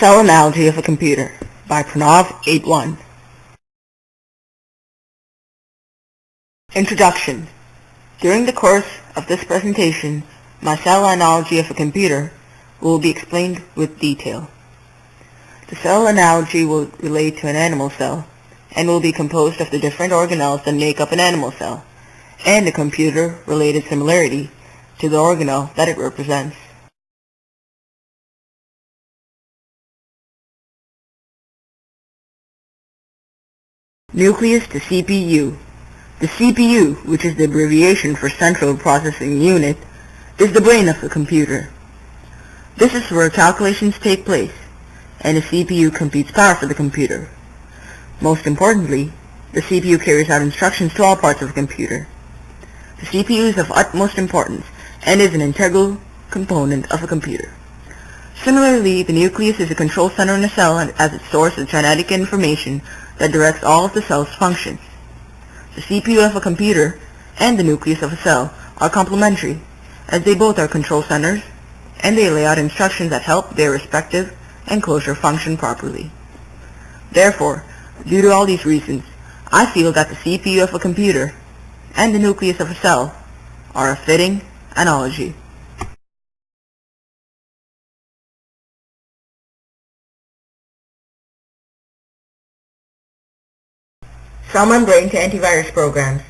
Cell Analogy of a Computer by Pranaav Introduction. During the course of this presentation, my cell analogy of a computer will be explained with detail. The cell analogy will relate to an animal cell and will be composed of the different organelles that make up an animal cell and a computer-related similarity to the organelle that it represents. Nucleus to CPU. The CPU, which is the abbreviation for Central Processing Unit, is the brain of a computer. This is where calculations take place, and the CPU computes power for the computer. Most importantly, the CPU carries out instructions to all parts of the computer. The CPU is of utmost importance and is an integral component of a computer. Similarly, the nucleus is a control center in a cell as it stores the genetic information that directs all of the cell's functions. The CPU of a computer and the nucleus of a cell are complementary, as they both are control centers, and they lay out instructions that help their respective enclosure function properly. Therefore, due to all these reasons, I feel that the CPU of a computer and the nucleus of a cell are a fitting analogy. Cell membrane to antivirus programs.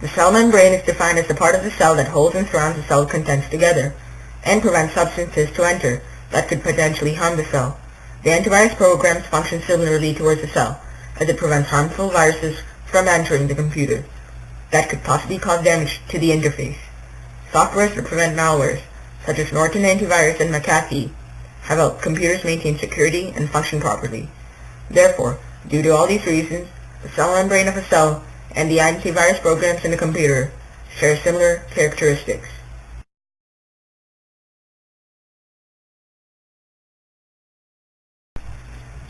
The cell membrane is defined as the part of the cell that holds and surrounds the cell contents together and prevents substances to enter that could potentially harm the cell. The antivirus programs function similarly towards the cell, as it prevents harmful viruses from entering the computer that could possibly cause damage to the interface. Softwares that prevent malwares, such as Norton Antivirus and McAfee, have helped computers maintain security and function properly. Therefore, due to all these reasons, the cell membrane of a cell and the antivirus programs in a computer share similar characteristics.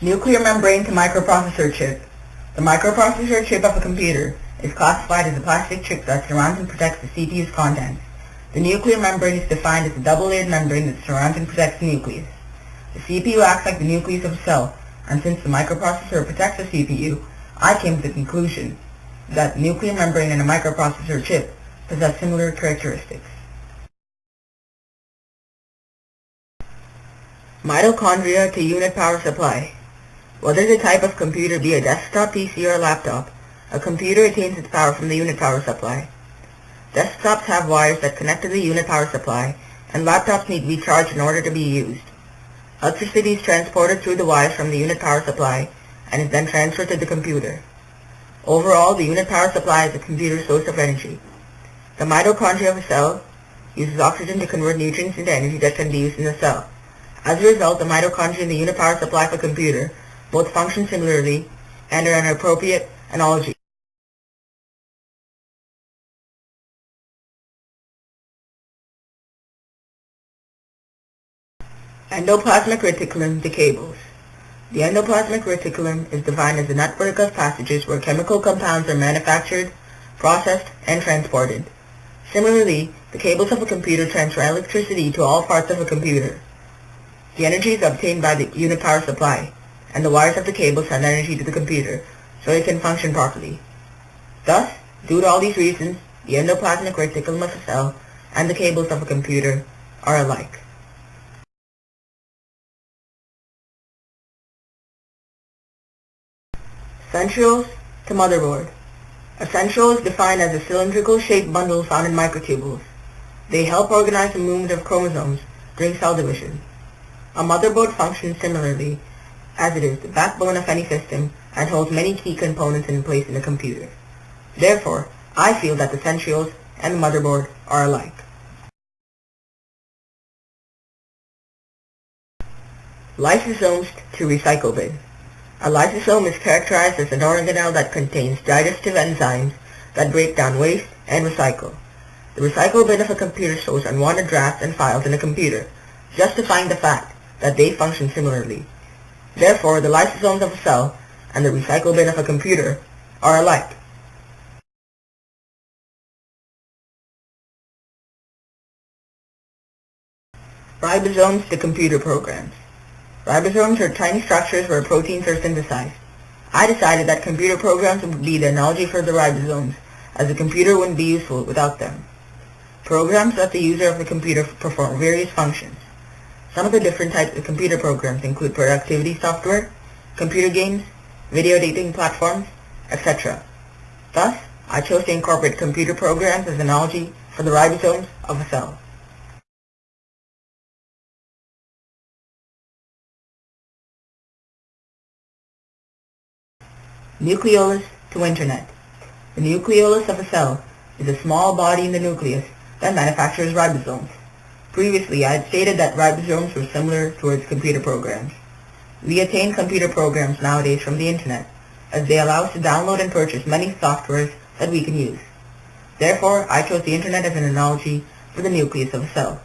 Nuclear membrane to microprocessor chip. The microprocessor chip of a computer is classified as a plastic chip that surrounds and protects the CPU's contents. The nuclear membrane is defined as a double-layered membrane that surrounds and protects the nucleus. The CPU acts like the nucleus of a cell, and since the microprocessor protects the CPU, I came to the conclusion that the nuclear membrane in a microprocessor chip possess similar characteristics. Mitochondria to unit power supply. Whether the type of computer be a desktop PC or a laptop, a computer attains its power from the unit power supply. Desktops have wires that connect to the unit power supply, and laptops need to be charged in order to be used. Electricity is transported through the wires from the unit power supply and is then transferred to the computer. Overall, the unit power supply is a computer's source of energy. The mitochondria of a cell uses oxygen to convert nutrients into energy that can be used in the cell. As a result, the mitochondria and the unit power supply of a computer both function similarly and are an appropriate analogy. Endoplasmic reticulum to cables. The endoplasmic reticulum is defined as a network of passages where chemical compounds are manufactured, processed, and transported. Similarly, the cables of a computer transfer electricity to all parts of a computer. The energy is obtained by the unit power supply, and the wires of the cable send energy to the computer so it can function properly. Thus, due to all these reasons, the endoplasmic reticulum of a cell and the cables of a computer are alike. Centrioles to motherboard. A centriole is defined as a cylindrical-shaped bundle found in microtubules. They help organize the movement of chromosomes during cell division. A motherboard functions similarly, as it is the backbone of any system and holds many key components in place in a computer. Therefore, I feel that the centrioles and the motherboard are alike. Lysosomes to recycle bin. A lysosome is characterized as an organelle that contains digestive enzymes that break down waste and recycle. The recycle bin of a computer stores unwanted drafts and files in a computer, justifying the fact that they function similarly. Therefore, the lysosomes of a cell and the recycle bin of a computer are alike. Ribosomes to computer programs. Ribosomes are tiny structures where proteins are synthesized. I decided that computer programs would be the analogy for the ribosomes, as a computer wouldn't be useful without them. Programs let the user of the computer perform various functions. Some of the different types of computer programs include productivity software, computer games, video editing platforms, etc. Thus, I chose to incorporate computer programs as an analogy for the ribosomes of a cell. Nucleolus to Internet. The nucleolus of a cell is a small body in the nucleus that manufactures ribosomes. Previously, I had stated that ribosomes were similar towards computer programs. We attain computer programs nowadays from the Internet, as they allow us to download and purchase many softwares that we can use. Therefore, I chose the Internet as an analogy for the nucleus of a cell.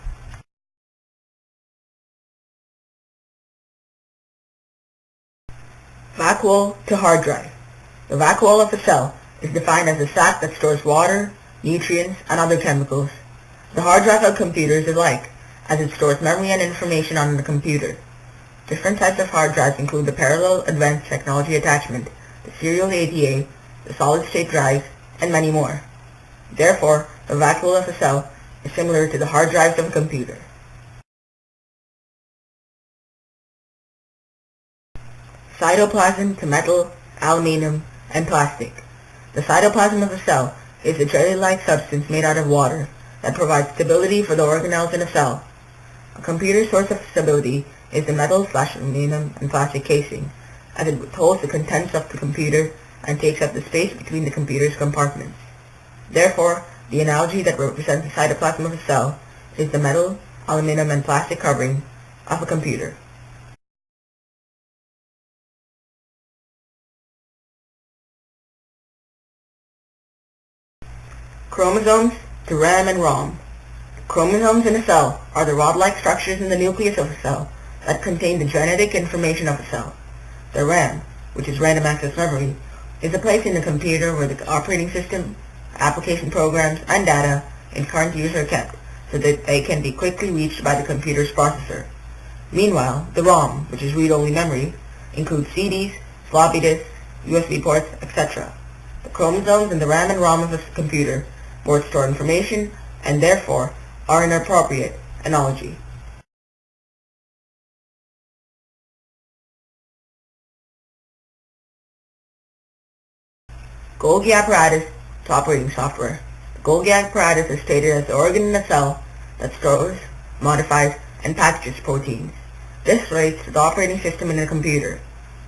Vacuole to hard drive. The vacuole of a cell is defined as a sac that stores water, nutrients, and other chemicals. The hard drive of computers is alike, as it stores memory and information on the computer. Different types of hard drives include the parallel advanced technology attachment, the serial ATA, the solid-state drives, and many more. Therefore, the vacuole of a cell is similar to the hard drives of a computer. Cytoplasm to metal, aluminum, and plastic. The cytoplasm of a cell is a jelly-like substance made out of water that provides stability for the organelles in a cell. A computer's source of stability is the metal/aluminum and plastic casing, as it holds the contents of the computer and takes up the space between the computer's compartments. Therefore, the analogy that represents the cytoplasm of a cell is the metal, aluminum, and plastic covering of a computer. Chromosomes to RAM and ROM. Chromosomes in a cell are the rod-like structures in the nucleus of a cell that contain the genetic information of a cell. The RAM, which is random access memory, is a place in the computer where the operating system, application programs, and data in current use are kept so that they can be quickly reached by the computer's processor. Meanwhile, the ROM, which is read-only memory, includes CDs, floppy disks, USB ports, etc. The chromosomes in the RAM and ROM of a computer both store information and therefore are an appropriate analogy. Golgi apparatus to operating software. The Golgi apparatus is stated as the organ in a cell that stores, modifies, and packages proteins. This relates to the operating system in a computer.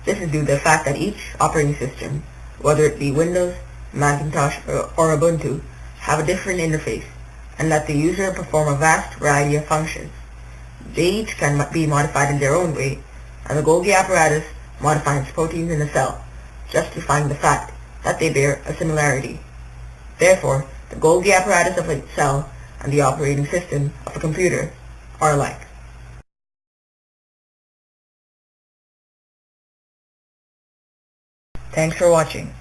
This is due to the fact that each operating system, whether it be Windows, Macintosh, or Ubuntu, have a different interface, and let the user perform a vast variety of functions. They each can be modified in their own way, and the Golgi apparatus modifies proteins in a cell, justifying the fact that they bear a similarity. Therefore, the Golgi apparatus of a cell and the operating system of a computer are alike. Thanks for watching.